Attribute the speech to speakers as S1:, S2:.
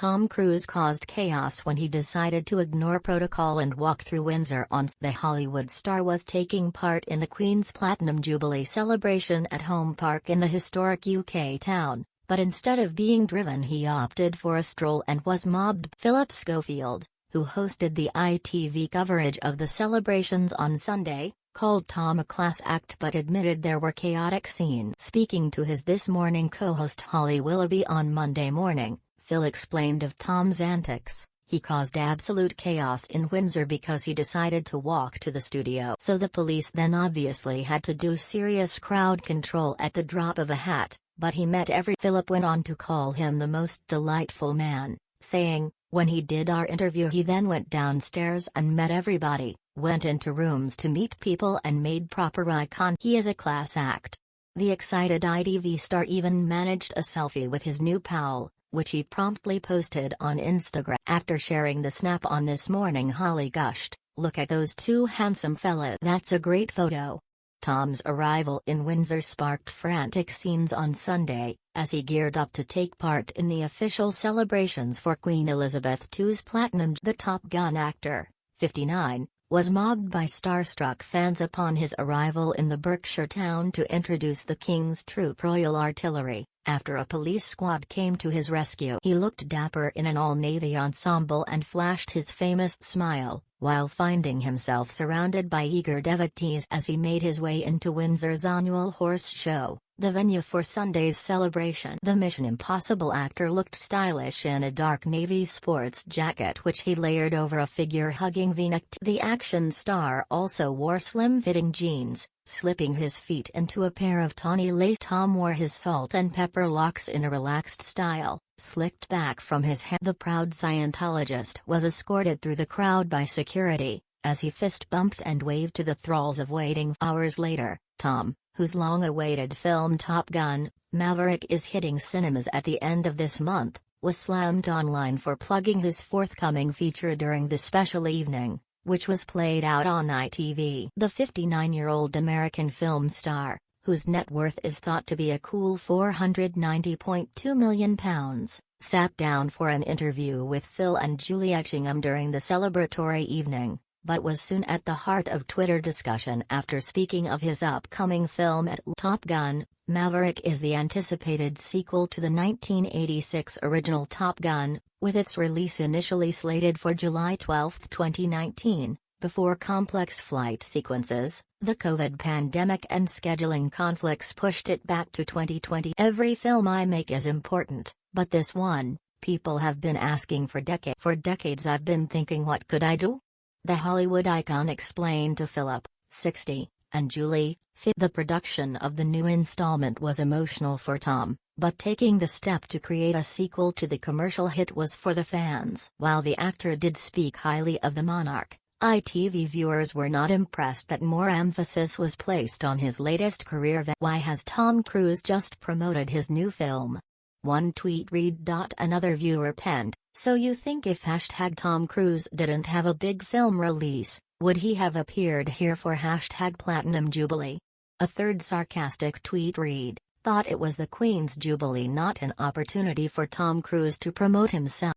S1: Tom Cruise caused chaos when he decided to ignore protocol and walk through Windsor on Sunday. The Hollywood star was taking part in the Queen's Platinum Jubilee celebration at Home Park in the historic UK town, but instead of being driven he opted for a stroll and was mobbed. Phillip Schofield, who hosted the ITV coverage of the celebrations on Sunday, called Tom a class act but admitted there were chaotic scenes. Speaking to his This Morning co-host Holly Willoughby on Monday morning, Phil explained of Tom's antics. He caused absolute chaos in Windsor because he decided to walk to the studio. So the police then obviously had to do serious crowd control at the drop of a hat, but he met every. Philip went on to call him the most delightful man, saying, when he did our interview he then went downstairs and met everybody, went into rooms to meet people and made proper eye contact. He is a class act. The excited ITV star even managed a selfie with his new pal, which he promptly posted on Instagram. After sharing the snap on This Morning, Holly gushed, "Look at those two handsome fellas. That's a great photo." Tom's arrival in Windsor sparked frantic scenes on Sunday, as he geared up to take part in the official celebrations for Queen Elizabeth II's Platinum. The Top Gun actor, 59, was mobbed by starstruck fans upon his arrival in the Berkshire town to introduce the King's Troop Royal Artillery. After a police squad came to his rescue, he looked dapper in an all-navy ensemble and flashed his famous smile, while finding himself surrounded by eager devotees as he made his way into Windsor's annual horse show, the venue for Sunday's celebration. The Mission Impossible actor looked stylish in a dark navy sports jacket which he layered over a figure-hugging v-neck. The action star also wore slim-fitting jeans, slipping his feet into a pair of tawny lace. Tom wore his salt and pepper locks in a relaxed style, slicked back from his head. The proud Scientologist was escorted through the crowd by security, as he fist-bumped and waved to the thralls of waiting. Hours later, Tom, whose long-awaited film Top Gun: Maverick is hitting cinemas at the end of this month, was slammed online for plugging his forthcoming feature during the special evening, which was played out on ITV. The 59-year-old American film star, whose net worth is thought to be a cool £490.2 million, sat down for an interview with Phil and Julie Etchingham during the celebratory evening, but was soon at the heart of Twitter discussion after speaking of his upcoming film. Top Gun: Maverick is the anticipated sequel to the 1986 original Top Gun, with its release initially slated for July 12, 2019. Before complex flight sequences, the COVID pandemic and scheduling conflicts pushed it back to 2020. "Every film I make is important, but this one, people have been asking for decades. For decades I've been thinking, what could I do?" The Hollywood icon explained to Philip, 60, and Julie, 50. The production of the new installment was emotional for Tom, but taking the step to create a sequel to the commercial hit was for the fans. While the actor did speak highly of the monarch, ITV viewers were not impressed that more emphasis was placed on his latest career. Why has Tom Cruise just promoted his new film? One tweet read. Another viewer penned, "So you think if #Tom Cruise didn't have a big film release, would he have appeared here for #Platinum Jubilee?" A third sarcastic tweet read, "Thought it was the Queen's Jubilee, not an opportunity for Tom Cruise to promote himself."